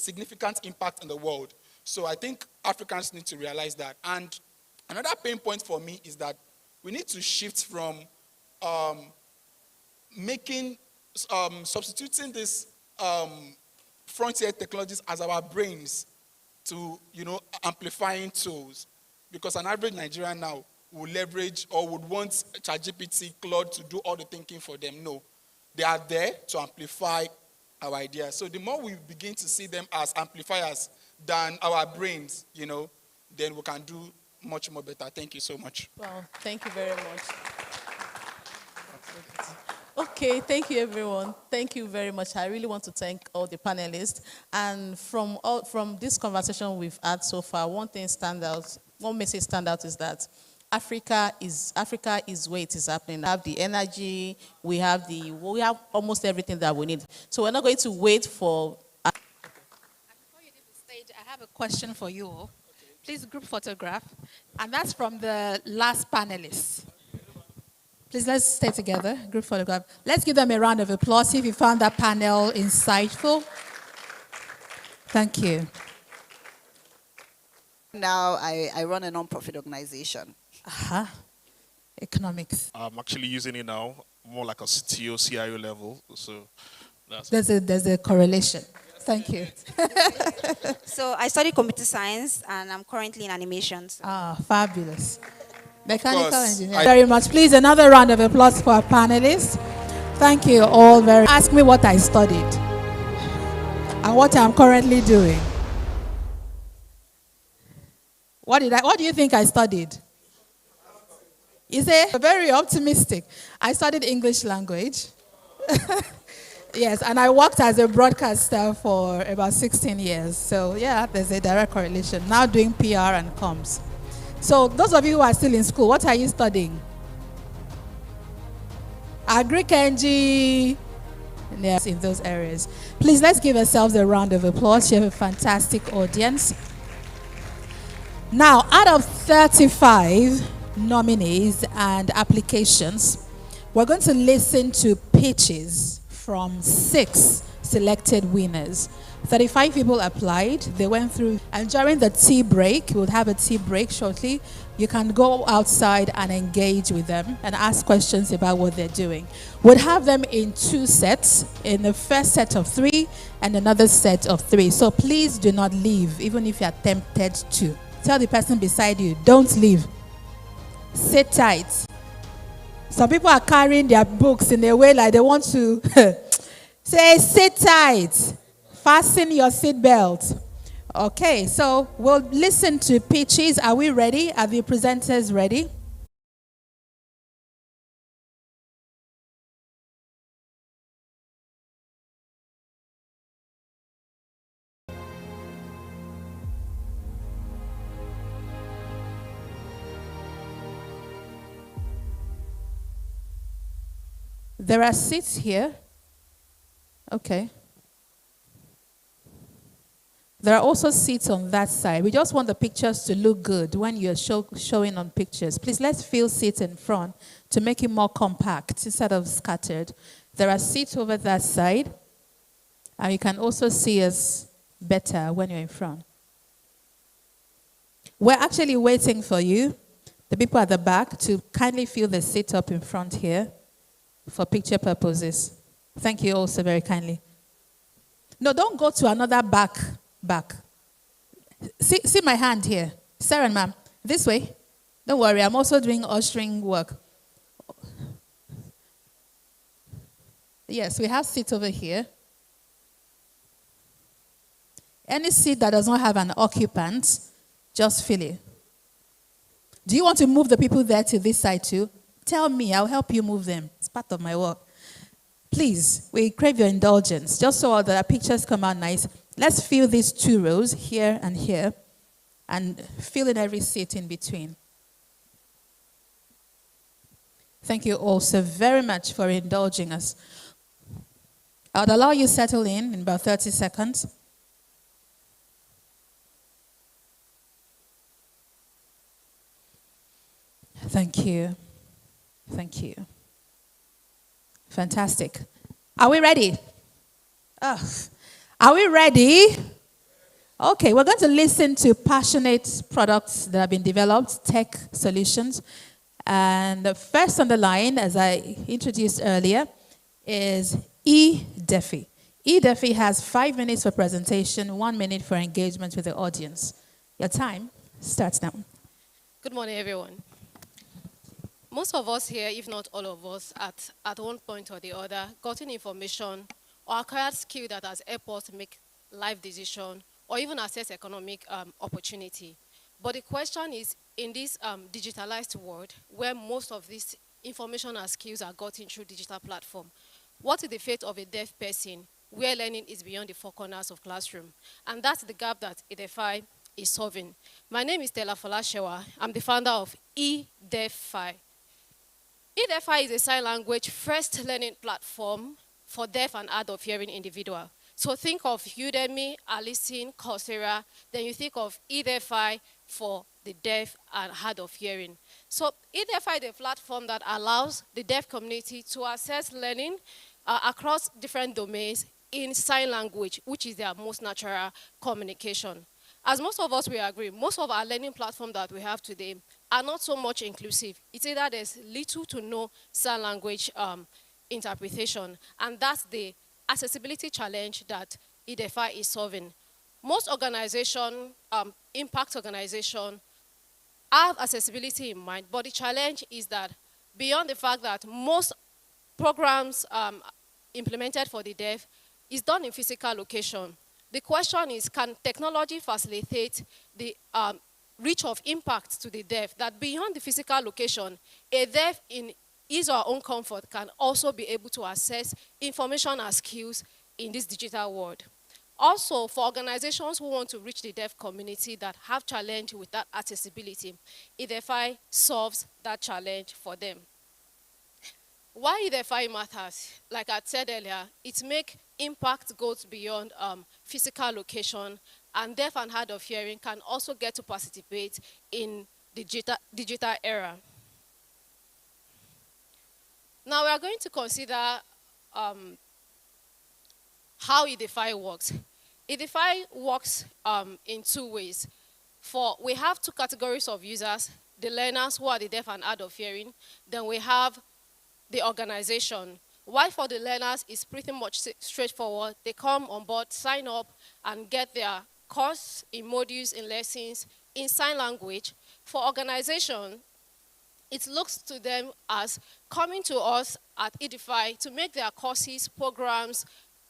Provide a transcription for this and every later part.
significant impact in the world. So I think Africans need to realize that. And another pain point for me is that we need to shift from substituting this frontier technologies as our brains to, amplifying tools. Because an average Nigerian now will leverage or would want ChatGPT, Claude to do all the thinking for them. No, they are there to amplify our ideas. So the more we begin to see them as amplifiers than our brains, then we can do much more better. Thank you so much. Well, thank you very much. Okay, thank you, everyone. Thank you very much. I really want to thank all the panelists. And from this conversation we've had so far, one message stand out is that Africa is where it is happening. We have the energy, we have almost everything that we need. So we're not going to wait for. And before you leave the stage, I have a question for you all. Please group photograph, and that's from the last panelist. Please, let's stay together, group photograph. Let's give them a round of applause if you found that panel insightful. Thank you. Now I run a non-profit organization. Economics. I'm actually using it now, more like a CTO, CIO level. So there's a correlation. Thank you. So I study computer science, and I'm currently in animations. Fabulous. Mechanical engineering. Very much. Please, another round of applause for our panelists. Thank you all very much. Ask me what I studied and what I'm currently doing. What do you think I studied? You say, very optimistic. I studied English language. Yes, and I worked as a broadcaster for about 16 years. So yeah, there's a direct correlation. Now doing PR and comms. So those of you who are still in school, what are you studying? Agri-Kenji. Yes, in those areas. Please, let's give ourselves a round of applause. You have a fantastic audience. Now, out of 35 nominees and applications, we're going to listen to pitches from 6 selected winners. 35 people applied. They went through, and during the tea break, we'll have a tea break shortly. You can go outside and engage with them and ask questions about what they're doing. We'll have them in 2 sets, in the first set of 3 and another set of 3. So please do not leave, even if you're tempted to. Tell the person beside you, don't leave. Sit tight. Some people are carrying their books in a way like they want to say, sit tight. Fasten your seatbelt. Okay, so we'll listen to pitches. Are we ready? Are the presenters ready? There are seats here. Okay. There are also seats on that side. We just want the pictures to look good when you're showing on pictures. Please, let's fill seats in front to make it more compact instead of scattered. There are seats over that side. And you can also see us better when you're in front. We're actually waiting for you, the people at the back, to kindly fill the seat up in front here for picture purposes. Thank you also very kindly. No, don't go to another back. See my hand here. Sarah, ma'am, this way. Don't worry, I'm also doing ushering work. Yes, we have seats over here. Any seat that does not have an occupant, just fill it. Do you want to move the people there to this side too? Tell me, I'll help you move them. It's part of my work. Please, we crave your indulgence, just so that our pictures come out nice. Let's fill these 2 rows, here and here, and fill in every seat in between. Thank you also very much for indulging us. I'll allow you to settle in about 30 seconds. Thank you. Thank you. Fantastic. Are we ready? Are we ready? Okay, we're going to listen to passionate products that have been developed, tech solutions. And the first on the line, as I introduced earlier, is eDefi. eDefi has 5 minutes for presentation, 1 minute for engagement with the audience. Your time starts now. Good morning, everyone. Most of us here, if not all of us, at one point or the other, gotten information or acquired skill that has helped us make life decision or even access economic opportunity. But the question is, in this digitalized world, where most of this information and skills are gotten through digital platform, what is the fate of a deaf person where learning is beyond the four corners of classroom? And that's the gap that eDefi is solving. My name is Stella Folashewa. I'm the founder of eDefi. eDefi is a sign language first learning platform for deaf and hard of hearing individuals. So think of Udemy, Alison, Coursera, then you think of eDefi for the deaf and hard of hearing. So eDefi is a platform that allows the deaf community to access learning across different domains in sign language, which is their most natural communication. As most of us will agree, most of our learning platforms that we have today are not so much inclusive. It's either there's little to no sign language interpretation, and that's the accessibility challenge that eDefi is solving. Most organizations, impact organizations, have accessibility in mind, but the challenge is that beyond the fact that most programs implemented for the deaf is done in physical location. The question is, can technology facilitate the reach of impact to the deaf that beyond the physical location, a deaf in his or her own comfort can also be able to access information and skills in this digital world. Also, for organizations who want to reach the deaf community that have challenge with that accessibility, eDefi solves that challenge for them. Why eDefi matters, like I said earlier, it makes impact goes beyond physical location, and deaf and hard of hearing can also get to participate in the digital era. Now we are going to consider how eDefi works. eDefi works in two ways. We have two categories of users, the learners who are the deaf and hard of hearing, then we have the organization. Why for the learners is pretty much straightforward. They come on board, sign up, and get their course in modules, in lessons, in sign language. For organization, it looks to them as coming to us at eDefi to make their courses, programs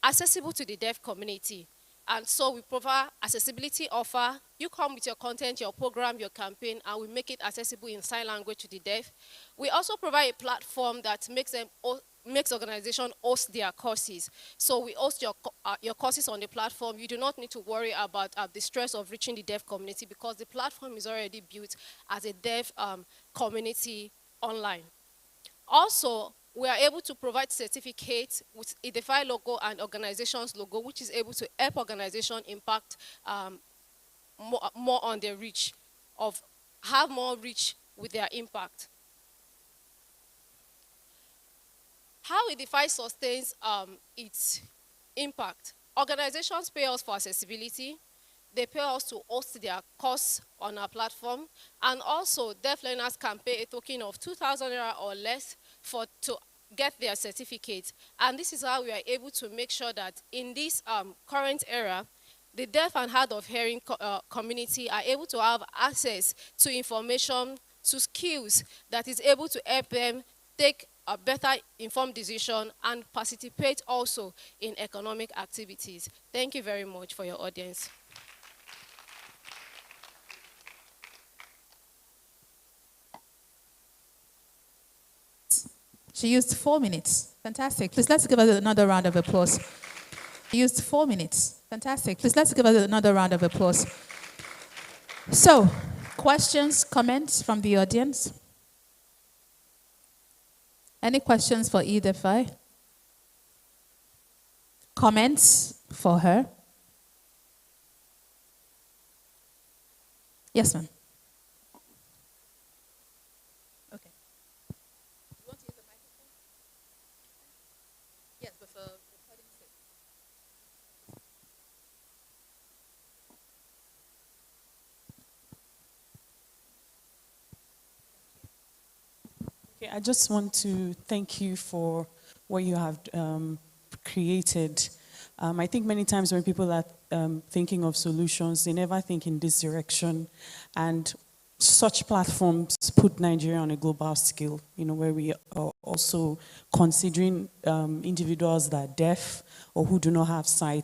accessible to the deaf community. And so we provide accessibility offer. You come with your content, your program, your campaign, and we make it accessible in sign language to the deaf. We also provide a platform that makes organizations host their courses. So we host your courses on the platform. You do not need to worry about the stress of reaching the deaf community because the platform is already built as a deaf community online. Also, we are able to provide certificates with eDefi logo and organization's logo, which is able to help organization impact more on their reach, have more reach with their impact. How eDefi sustains its impact. Organizations pay us for accessibility. They pay us to host their course on our platform. And also, deaf learners can pay a token of 2,000 naira or less to get their certificate. And this is how we are able to make sure that in this current era, the deaf and hard of hearing community are able to have access to information, to skills that is able to help them take a better informed decision and participate also in economic activities. Thank you very much for your audience. She used 4 minutes. Fantastic. Please let's give her another round of applause. She used 4 minutes. Fantastic. Please let's give her another round of applause. So, questions, comments from the audience? Any questions for eDefi? Comments for her? Yes, ma'am. Okay. You want to use the microphone? Yes, but for recording sake. I just want to thank you for what you have created. I think many times when people are thinking of solutions, they never think in this direction. And such platforms put Nigeria on a global scale, where we are also considering individuals that are deaf or who do not have sight